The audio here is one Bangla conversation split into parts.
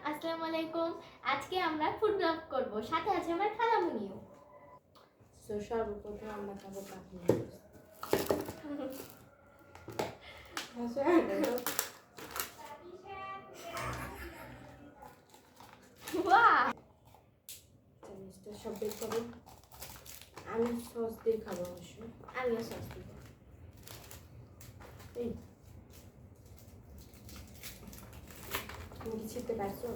আসসালামু আলাইকুম। আজকে আমরা ফুড ব্লগ করব, সাথে আছে আমার খালামুনিও। সো সর্বপ্রথম আমরা খাবো কাঠি ওয়াও, জিনিসটা সব বের করো। আমি সস দিয়ে খাবো অবশ্য। আমিও সস দিব। এই তুমি কি ছিটতে পারছো?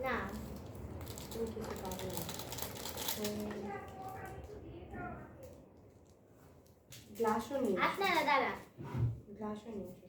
না, তুমি কিছু পারবে না। গ্লাসও নিয়ে আপনারা দাঁড়া। গ্লাসও নিয়ে এসো।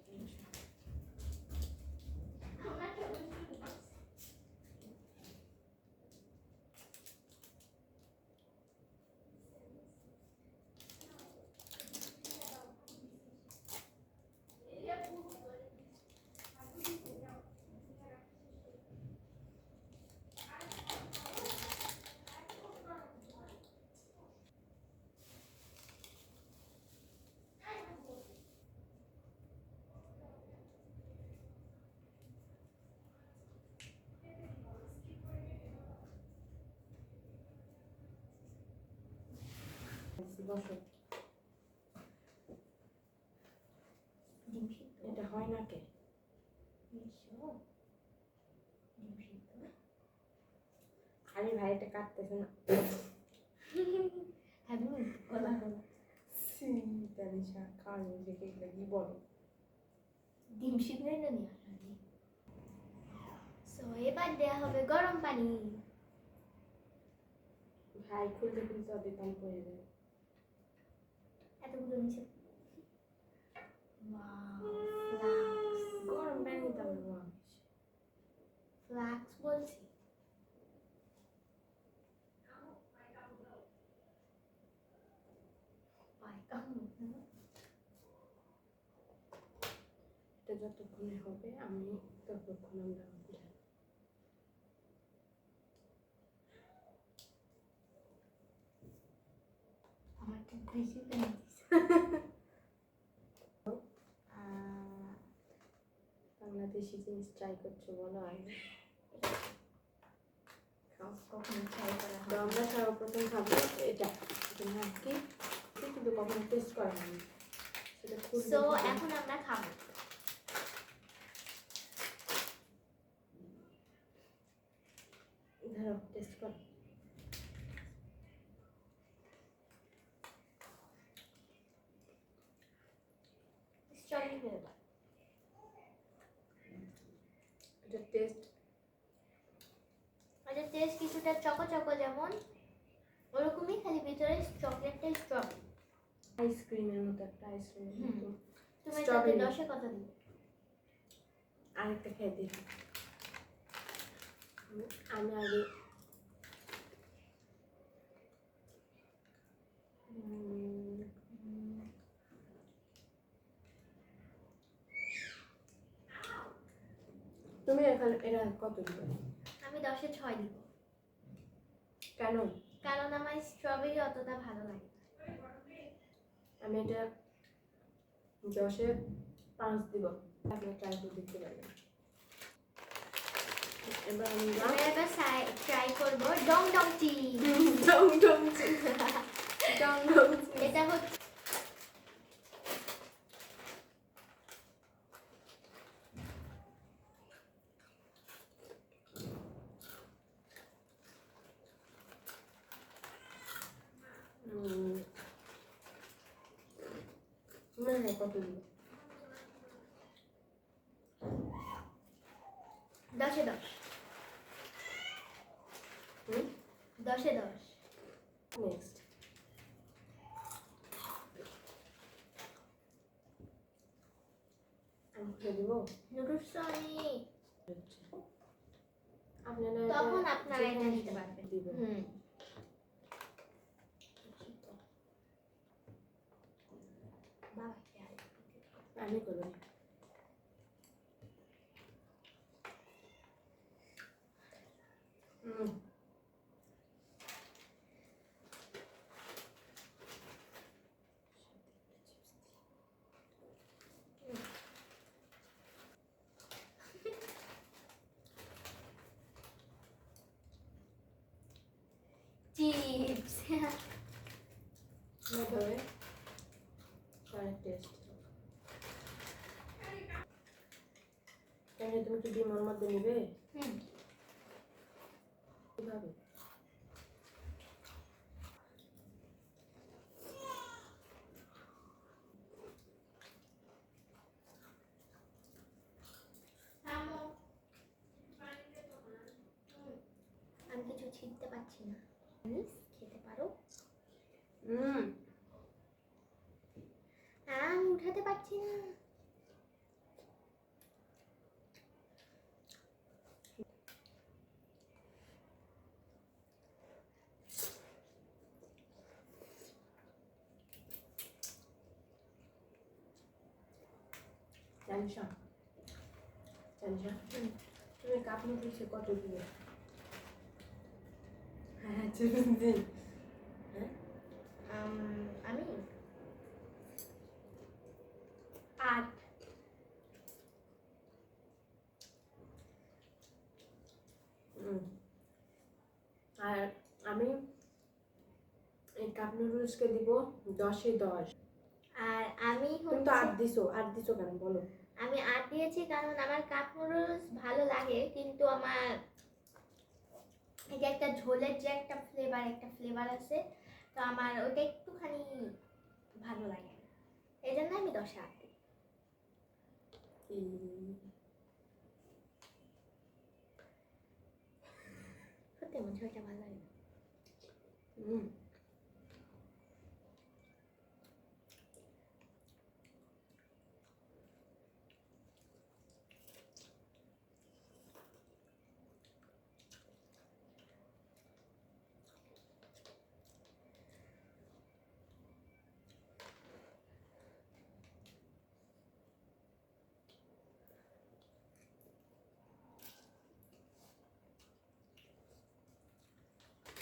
বসো। ডিম সিদ্ধ, এটা হয় না কে? ডিম সিদ্ধ। আরে ভাই এটা কাটতেছে না। হ্যাঁ, গলা গলা। তানিশা খাওয়ানো দেখে এটা কি বলো? ডিম সিদ্ধ এনে নিয়ে আসলাম। সো এবার দেয়া হবে গরম পানি। ভাই খুলতে খুলতে অর্ধেক পানি পড়ে যাবে। এতগুলো নিচে। ওয়াও, গরম পানি নিতে হবে না। ফ্লাক্স বলছি। এটা যতক্ষণে হবে আমি ততক্ষণ আমরা উঠলাম। আমার তো বেশি পেয়ে বাংলাদেশি জিনিস ট্রাই করছো বলো আগে। কখনো ট্রাই করা তো আমরা সর্বপ্রথম খাবো এটা নাকি কিন্তু কখনো টেস্ট করা হয়নি সেটা খুব সো এখন আমরা খাবো। ধরো টেস্ট করো। Strawberry flavour. এটা টেস্ট কিছুটা চকো চকো, যেমন ওরকমই, খালি ভিতরে চকলেটটা স্ট্রবেরি। আইসক্রিমের মতো একটা আইসক্রিমের মতো। তুমি এটাতে 10-এ কত দিবে? আরেকটা খেয়ে দিই। আমি আগে তুমি এখানে এটা কত দিবে? আমি 10-এ 6 দিব। কেন? কারণ আমার স্ট্রবেরি অতটা ভালো লাগে। আমি এটা 10-এ 5 দিব। আপনি ট্রাই করে দেখতে পারেন। এবার আমি এবার ট্রাই করব ডং ডং টি। ডং ডং ডং ডং। এটা হচ্ছে কত দিব? 10-এ 10। 10-এ 10। নেক্সট আমি খেয়ে দিব। নুডলস আমি আপনারা তখন আপনারা এটা নিতে পারবেন। দিবেন। আমি করব। ধরে কারেক্ট টেস্ট। কেন তুমি কি ডিম ওর মধ্যে নিবে? কিভাবে? আমি কিছু ছিঁড়তে পারছি না। প্লিজ খেতে পারো। আমি উঠাতে পারছি না। জানিস তুমি কাপ নুডলসে কত দিবে? হ্যাঁ চিরুন্দি। হ্যাঁ আমি 8। আর আমি এই কাপ নুডলসকে দিব 10-এ 10। আর আমি তুমি তো 8 দিছো কেন বলো? আমি 8 দিয়েছি কারণ আমার কাপ নুডলস ভালো লাগে, কিন্তু আমার এই যে একটা ঝোলের যে একটা ফ্লেভার আছে, তো আমার ওটা একটুখানি ভালো লাগে, এই জন্য আমি 10-এ 8 দিই। সত্যি আমার ঝোলটা ভালো লাগে।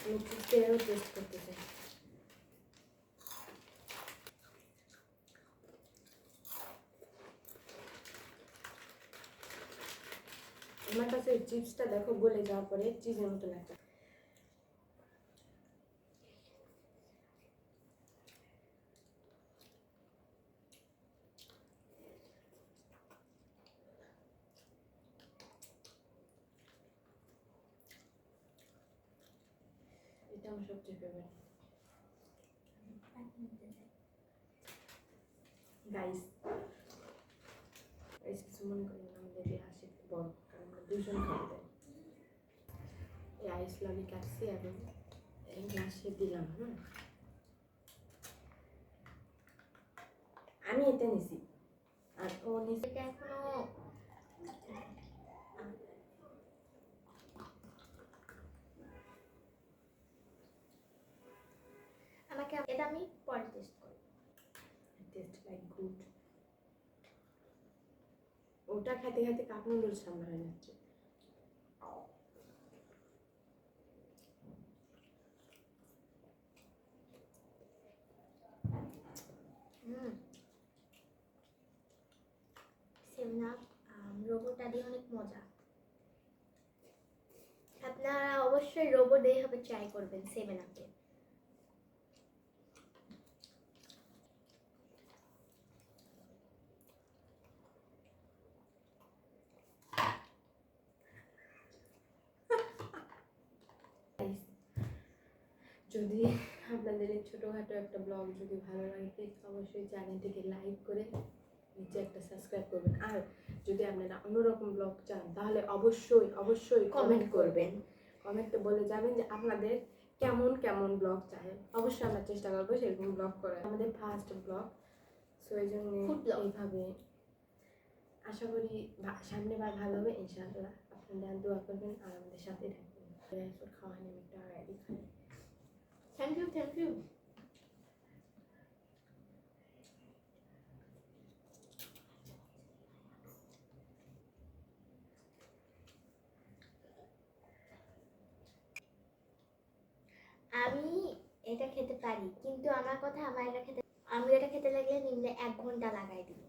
আমি চিকেনও টেস্ট করতে চাই। আমার কাছে চিপসটা দেখো গলে যাওয়ার পরে চিজের মতো লাগে। এটা আমার সবচেয়ে ফেভারিট। গাইস কিছু মনে করেন না, আমাদের এই হাসি একটু বড়, কারণ আমরা 2 জন খাবো তাই। এই আইস ললি কাটছি এবং এই গ্লাসে দিলাম। আমি এটা নিছি আর ও নিছে। এটা এখনো এটা আমি পরে টেস্ট করব। Test like good. ওটা খেতে খেতে কাপ নুডলস আমার হয়ে যাচ্ছে। রোবোটা দিয়ে অনেক মজা। আপনারা অবশ্যই রোবো দিয়ে হবে ট্রাই করবেন 7 আপে। যদি আপনাদের এই ছোটোখাটো একটা ব্লগ যদি ভালো লাগে, অবশ্যই চ্যানেলটিকে লাইক করে নিচে একটা সাবস্ক্রাইব করবেন। আর যদি আপনারা অন্যরকম ব্লগ চান তাহলে অবশ্যই কমেন্ট করবেন। কমেন্টে বলে যাবেন যে আপনাদের কেমন ব্লগ চাই। অবশ্যই আমরা চেষ্টা করবো সেরকম ব্লগ করার। আমাদের ফার্স্ট ব্লগ, সো এই জন্য এইভাবে আশা করি সামনেবার ভালো হবে ইনশাআল্লাহ। আপনারা দোয়া করবেন আর আমাদের সাথে থাকবেন। খাওয়া নিয়ে একটা আইডি খাই। Thank you. আমি এটা খেতে পারি, কিন্তু আমার কথা আমি এটা খেতে লাগলে নিম্নে 1 ঘন্টা লাগাই দিব।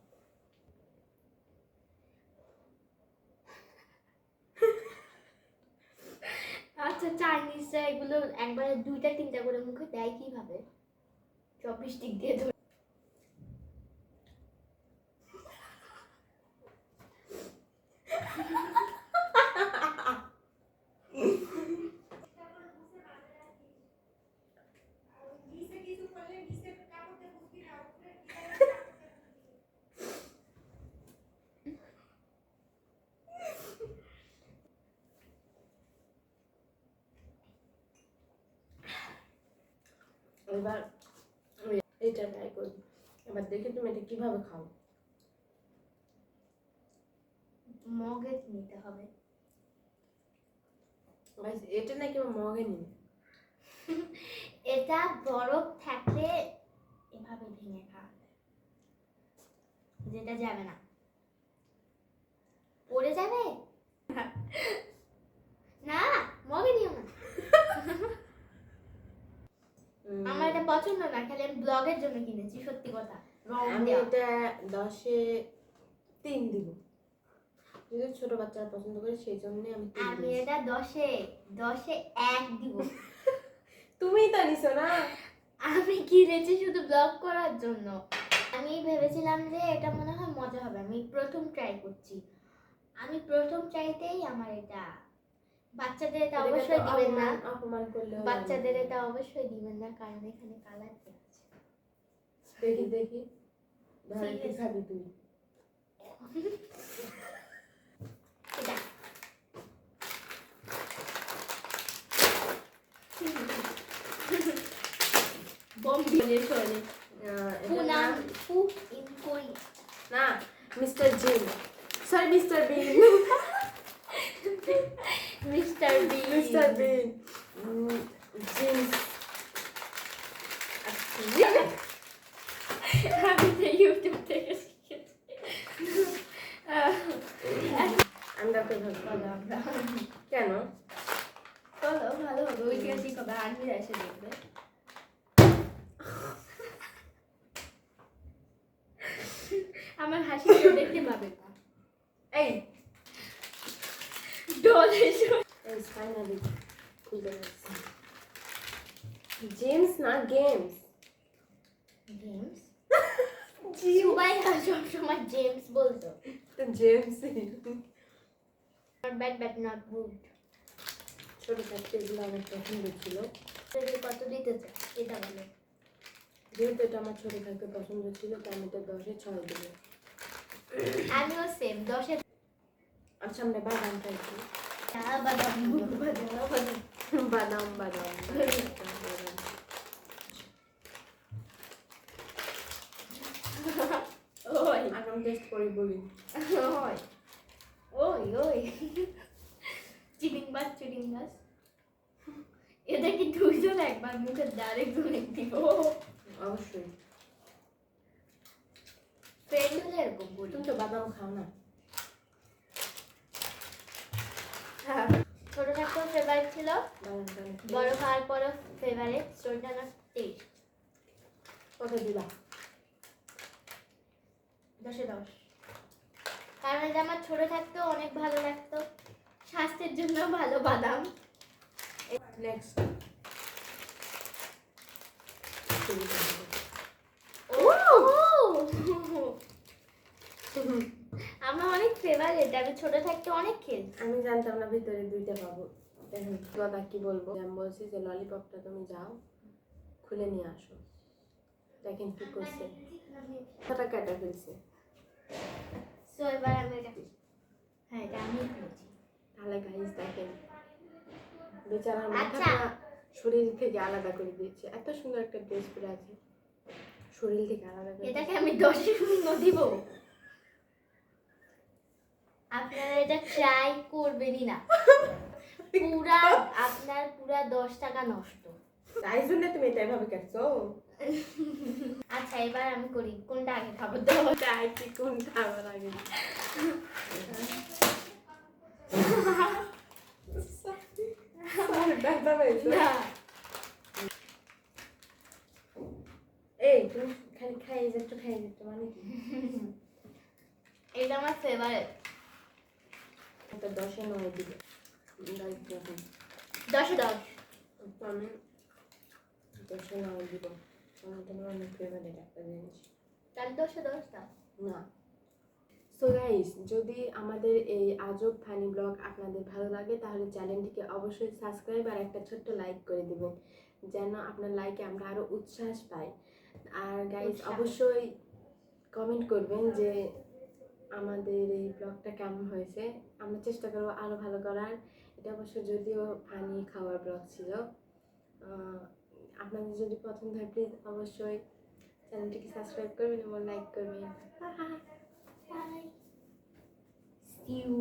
আচ্ছা চাইনিজরা এগুলো একবারে 2টা 3টা করে মুখে দেয় কিভাবে? চপস্টিক দিয়ে ধরে। এবার এটা ট্রাই করবি। এবার দেখি তুমি এটা কিভাবে খাও। মগে নিতে হবে। গাইস এটা নাকি মগে নিন। এটা বরফ থাকলে এভাবে ভেঙে খাওয়া যায়। যেটা যাবে না, পড়ে যাবে না, মগে নিও না। আমার এটা পছন্দ না, খালি আমি ব্লগের জন্য কিনেছি, সত্যি কথা। আমি এটা 10-এ 3 দিব। যদি ছোট বাচ্চারা পছন্দ করে সেই জন্য আমি 3 আমি দিয়েছি। এটা 10-এ 1 দিব। তুমিই তো নিছো না। আমি কিনেছি শুধু ব্লগ করার জন্য। আমি ভেবেছিলাম যে এটা মনে হয় মজা হবে, আমি প্রথম ট্রাই করছি। আমি প্রথম ট্রাইতেই আমার এটা, বাচ্চাদের এটা অবশ্যই দিবেন না, অপমান করলে বাচ্চাদের এটা অবশ্যই দিবেন না, কারণ এখানে কালার আছে। দেখি দেখি ধরে কি খাবি তুই। এটা বম্বি শোনে পুনাম ফু ইন কোরি না মিস্টার জিন, সরি মিস্টার বিন। মিস্টার বি মিস্টার বিন জিন্স। আমি তো ইউটিউব থেকে শিখেছি। আমরা তো ভালো কেন চলো ভালো হবে, ঐতিহাসিক হবে, আর্মিরা এসে দেখবে। আমার হাসি কেউ দেখতে পাবে না। এই ডলে এই ফাইনালি খুলতে পারছি। জেমস না গেমস। জেমস সবাই সবসময় জেমস বলতো। তো James not bad but not good. ছোট থাকতে এগুলো আমার পছন্দ ছিল। কত দিতে চাই এটা বলো। যেহেতু এটা আমার ছোট থাকতে পছন্দ ছিল তাই আমি তো 10-এ 6 দিব। আমিও সেম 10-এ। আচ্ছা আমরা বাদাম খাইছি। বাদাম বাদাম বাদাম ওই আগাম টেস্ট করে বলি। ওই ওই ওই চিটিং বাস এটা কি দুইজন একবার মুখে আরেকজন দিব? অবশ্যই। ফ্রেন্ড হলে এরকম বলি। তুমি তো বাদাম খাও না। হ্যাঁ, ছোট থাকতেও ফেভারিট ছিল, বাদাম বড় হওয়ার পরও ফেভারিট। স্টোরিটা না টেস্ট কত দিবা? 10-এ 10। কারণ এটা আমার ছোট থাকতেও অনেক ভালো লাগতো, স্বাস্থ্যের জন্য ভালো বাদাম। নেক্সট আমার অনেক ফেভারিট, আমি ছোট থাকতে অনেক খেলছি। আমি জানতাম না ভিতরে 2টা পাবো। দেখুন দাদা কি বলবো, আমি বলছি যে ললিপপটা তুমি যাও খুলে নিয়ে আসো। দেখেন কি করছে, ওটা কাটা ফেলছে। সো এবার আমি এটা, হ্যাঁ এটা আমি খেয়েছি। তাহলে গাইস দেখেন বেচারার আচ্ছা। মাথাটা শরীর থেকে আলাদা করে দিয়েছে। এত সুন্দর একটা ড্রেস পরে আছে, শরীর থেকে আলাদা করে এটাকে আমি 10-এ 0 দিব। আপনারা এটা ট্রাই করবেনই না, পুরা আপনার পুরা 10 টাকা নষ্ট। তাই জন্য তুমি এটা এভাবে কাটছো। আচ্ছা এবার আমি করি, কোনটা আগে খাবো? তাই কি কোনটা আবার আগে? ব্যথা পেয়েছো? না, এই তুমি খালি খাইয়ে যাচ্ছ মানে কি? এটা আমার ফেভারিট। এটা 10-এ 9 দিবে। গাইস দেখুন 10-এ 10। তো আমি 10 নাও দিব, কারণ তোমার অনেক ফেভারিট একটা জিনিস। তাহলে 10-এ 10 দাও। না। সো গাইস, যদি আমাদের এই আজব ফানি ব্লগ আপনাদের ভালো লাগে তাহলে চ্যানেলটিকে অবশ্যই সাবস্ক্রাইব আর একটা ছোট্ট লাইক করে দিবেন, যেন আপনার লাইকে আমরা আরো উৎসাহ পাই। আর গাইস উৎসাহ। অবশ্যই কমেন্ট করবেন যে আমাদের এই ব্লগটা কেমন হয়েছে। আমরা চেষ্টা করবো আরো ভালো করার। এটা অবশ্য যদিও ফানি খাওয়ার ব্লগ ছিল, আপনাদের যদি পছন্দ হয় প্লিজ অবশ্যই চ্যানেলটিকে সাবস্ক্রাইব করবেন এবং লাইক করবেন। Bye. See you.